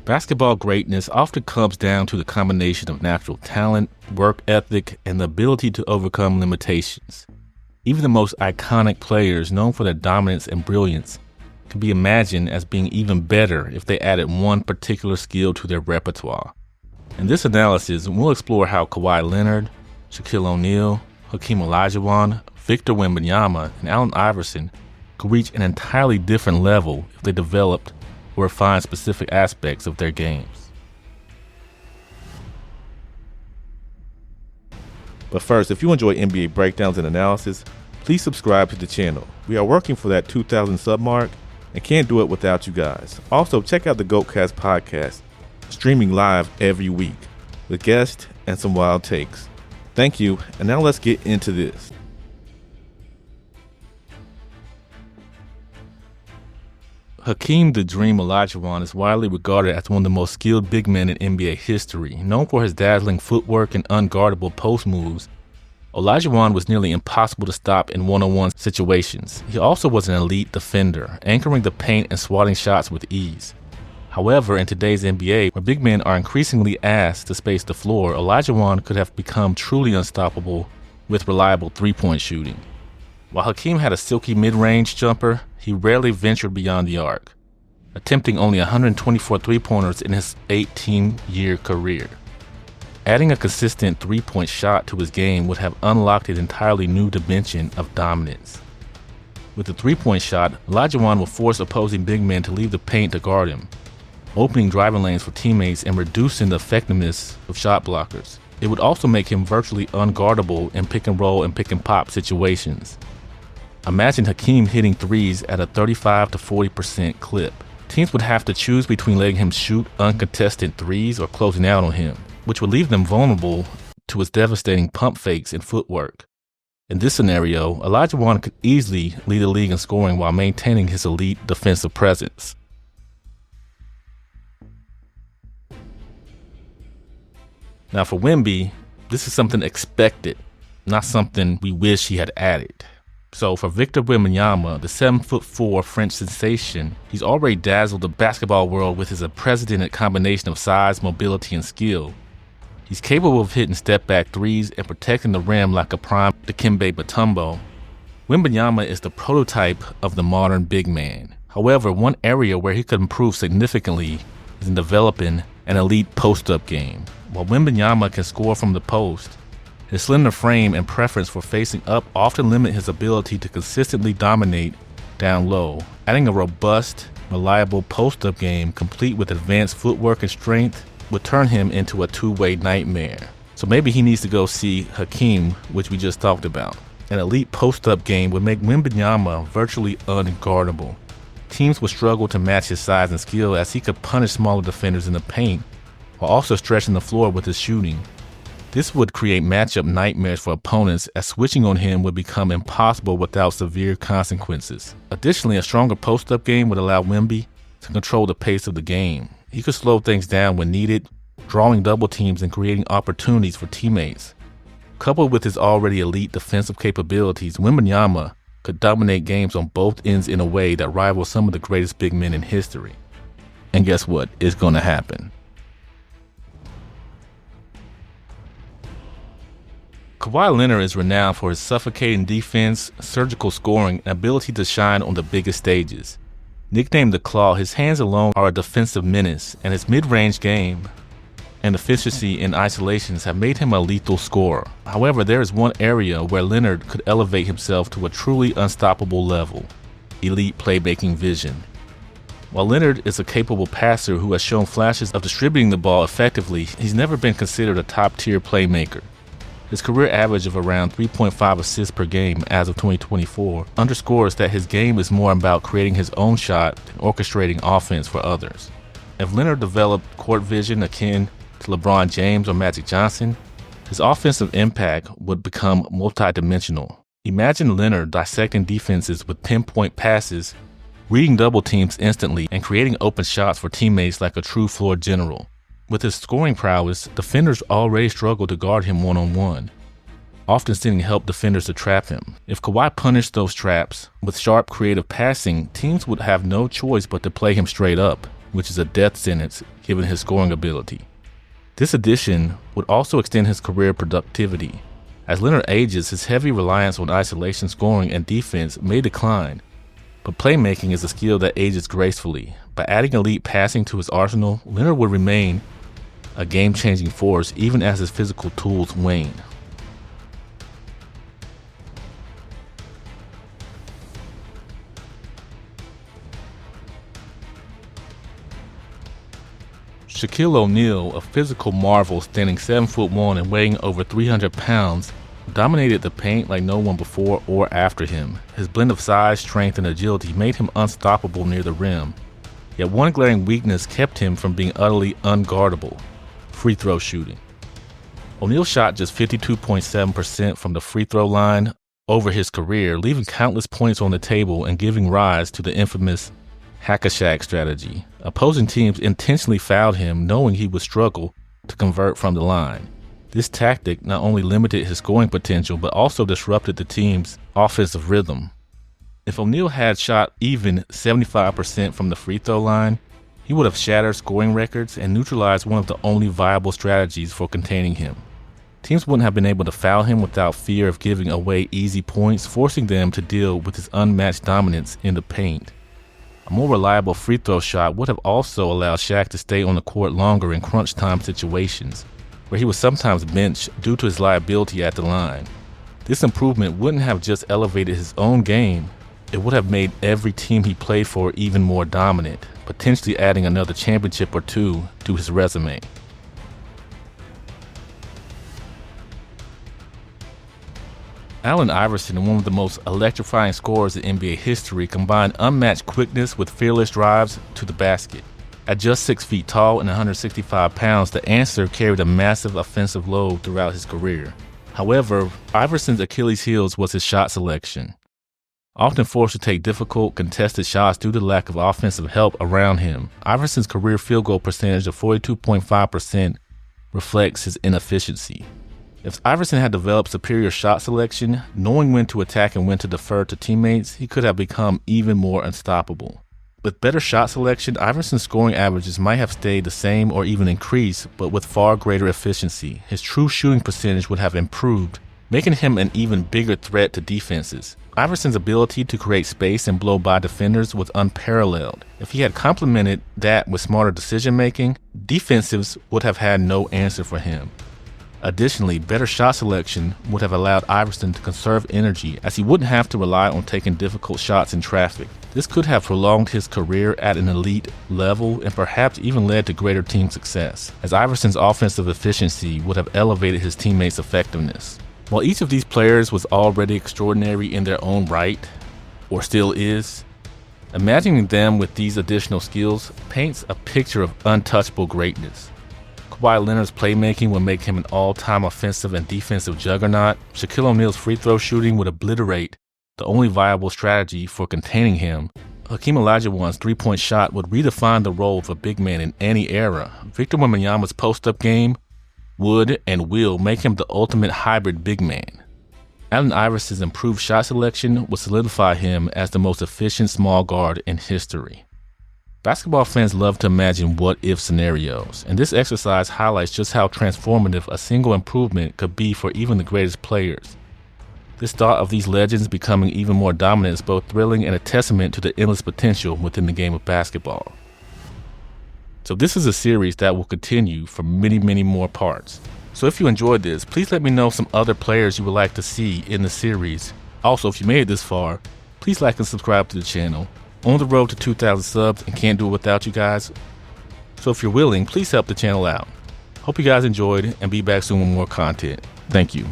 Basketball greatness often comes down to the combination of natural talent, work ethic, and the ability to overcome limitations. Even the most iconic players known for their dominance and brilliance can be imagined as being even better if they added one particular skill to their repertoire. In this analysis, we'll explore how Kawhi Leonard, Shaquille O'Neal, Hakeem Olajuwon, Victor Wembanyama, and Allen Iverson could reach an entirely different level if they developed or refined specific aspects of their games. But first, if you enjoy NBA breakdowns and analysis, please subscribe to the channel. We are working for that 2,000 sub mark and can't do it without you guys. Also, check out the GOATcast podcast, streaming live every week with guests and some wild takes. Thank you, and now let's get into this. Hakeem "The Dream" Olajuwon is widely regarded as one of the most skilled big men in NBA history. Known for his dazzling footwork and unguardable post moves, Olajuwon was nearly impossible to stop in one-on-one situations. He also was an elite defender, anchoring the paint and swatting shots with ease. However, in today's NBA, where big men are increasingly asked to space the floor, Olajuwon could have become truly unstoppable with reliable three-point shooting. While Hakeem had a silky mid-range jumper, he rarely ventured beyond the arc, attempting only 124 three-pointers in his 18-year career. Adding a consistent three-point shot to his game would have unlocked an entirely new dimension of dominance. With the three-point shot, Olajuwon will force opposing big men to leave the paint to guard him, opening driving lanes for teammates and reducing the effectiveness of shot blockers. It would also make him virtually unguardable in pick-and-roll and pick-and-pop situations. Imagine Hakeem hitting threes at a 35 to 40% clip. Teams would have to choose between letting him shoot uncontested threes or closing out on him, which would leave them vulnerable to his devastating pump fakes and footwork. In this scenario, Olajuwon could easily lead the league in scoring while maintaining his elite defensive presence. Now for Wemby, this is something expected, not something we wish he had added. So for Victor Wembanyama, the 7'4" French sensation, he's already dazzled the basketball world with his unprecedented combination of size, mobility, and skill. He's capable of hitting step-back threes and protecting the rim like a prime Dikembe Mutombo. Wembanyama is the prototype of the modern big man. However, one area where he could improve significantly is in developing an elite post-up game. While Wembanyama can score from the post, his slender frame and preference for facing up often limit his ability to consistently dominate down low. Adding a robust, reliable post-up game complete with advanced footwork and strength would turn him into a two-way nightmare. So maybe he needs to go see Hakeem, which we just talked about. An elite post-up game would make Wembanyama virtually unguardable. Teams would struggle to match his size and skill as he could punish smaller defenders in the paint while also stretching the floor with his shooting. This would create matchup nightmares for opponents as switching on him would become impossible without severe consequences. Additionally, a stronger post-up game would allow Wemby to control the pace of the game. He could slow things down when needed, drawing double teams and creating opportunities for teammates. Coupled with his already elite defensive capabilities, Wembanyama could dominate games on both ends in a way that rivals some of the greatest big men in history. And guess what? It's going to happen. Kawhi Leonard is renowned for his suffocating defense, surgical scoring, and ability to shine on the biggest stages. Nicknamed the Claw, his hands alone are a defensive menace, and his mid-range game and efficiency in isolations have made him a lethal scorer. However, there is one area where Leonard could elevate himself to a truly unstoppable level: elite playmaking vision. While Leonard is a capable passer who has shown flashes of distributing the ball effectively, he's never been considered a top-tier playmaker. His career average of around 3.5 assists per game as of 2024 underscores that his game is more about creating his own shot than orchestrating offense for others. If Leonard developed court vision akin to LeBron James or Magic Johnson, his offensive impact would become multidimensional. Imagine Leonard dissecting defenses with pinpoint passes, reading double teams instantly, and creating open shots for teammates like a true floor general. With his scoring prowess, defenders already struggle to guard him one-on-one, often sending help defenders to trap him. If Kawhi punished those traps with sharp, creative passing, teams would have no choice but to play him straight up. which is a death sentence given his scoring ability. This addition would also extend his career productivity. As Leonard ages, his heavy reliance on isolation scoring and defense may decline, but playmaking is a skill that ages gracefully. By adding elite passing to his arsenal, Leonard would remain a game-changing force even as his physical tools wane. Shaquille O'Neal, a physical marvel standing 7'1" and weighing over 300 pounds, dominated the paint like no one before or after him. His blend of size, strength, and agility made him unstoppable near the rim. Yet one glaring weakness kept him from being utterly unguardable: free throw shooting. O'Neal shot just 52.7% from the free throw line over his career, leaving countless points on the table and giving rise to the infamous hack-a-Shaq strategy. Opposing teams intentionally fouled him, knowing he would struggle to convert from the line. This tactic not only limited his scoring potential, but also disrupted the team's offensive rhythm. If O'Neal had shot even 75% from the free throw line, he would have shattered scoring records and neutralized one of the only viable strategies for containing him. Teams wouldn't have been able to foul him without fear of giving away easy points, forcing them to deal with his unmatched dominance in the paint. A more reliable free throw shot would have also allowed Shaq to stay on the court longer in crunch time situations, where he was sometimes benched due to his liability at the line. This improvement wouldn't have just elevated his own game, it would have made every team he played for even more dominant, potentially adding another championship or two to his resume. Allen Iverson, one of the most electrifying scorers in NBA history, combined unmatched quickness with fearless drives to the basket. At just 6 feet tall and 165 pounds, the answer carried a massive offensive load throughout his career. However, Iverson's Achilles heel was his shot selection. Often forced to take difficult, contested shots due to the lack of offensive help around him, Iverson's career field goal percentage of 42.5% reflects his inefficiency. If Iverson had developed superior shot selection, knowing when to attack and when to defer to teammates, he could have become even more unstoppable. With better shot selection, Iverson's scoring averages might have stayed the same or even increased, but with far greater efficiency. His true shooting percentage would have improved, making him an even bigger threat to defenses. Iverson's ability to create space and blow by defenders was unparalleled. If he had complemented that with smarter decision-making, defensives would have had no answer for him. Additionally, better shot selection would have allowed Iverson to conserve energy, as he wouldn't have to rely on taking difficult shots in traffic. This could have prolonged his career at an elite level and perhaps even led to greater team success, as Iverson's offensive efficiency would have elevated his teammates' effectiveness. While each of these players was already extraordinary in their own right, or still is, imagining them with these additional skills paints a picture of untouchable greatness. Kawhi Leonard's playmaking would make him an all-time offensive and defensive juggernaut. Shaquille O'Neal's free throw shooting would obliterate the only viable strategy for containing him. Hakeem Olajuwon's three-point shot would redefine the role of a big man in any era. Victor Wembanyama's post-up game would and will make him the ultimate hybrid big man. Allen Iverson's improved shot selection would solidify him as the most efficient small guard in history. Basketball fans love to imagine what-if scenarios, and this exercise highlights just how transformative a single improvement could be for even the greatest players. This thought of these legends becoming even more dominant is both thrilling and a testament to the endless potential within the game of basketball. So this is a series that will continue for many, many more parts. So if you enjoyed this, please let me know some other players you would like to see in the series. Also, if you made it this far, please like and subscribe to the channel. On the road to 2,000 subs and can't do it without you guys. So if you're willing, please help the channel out. Hope you guys enjoyed and be back soon with more content. Thank you.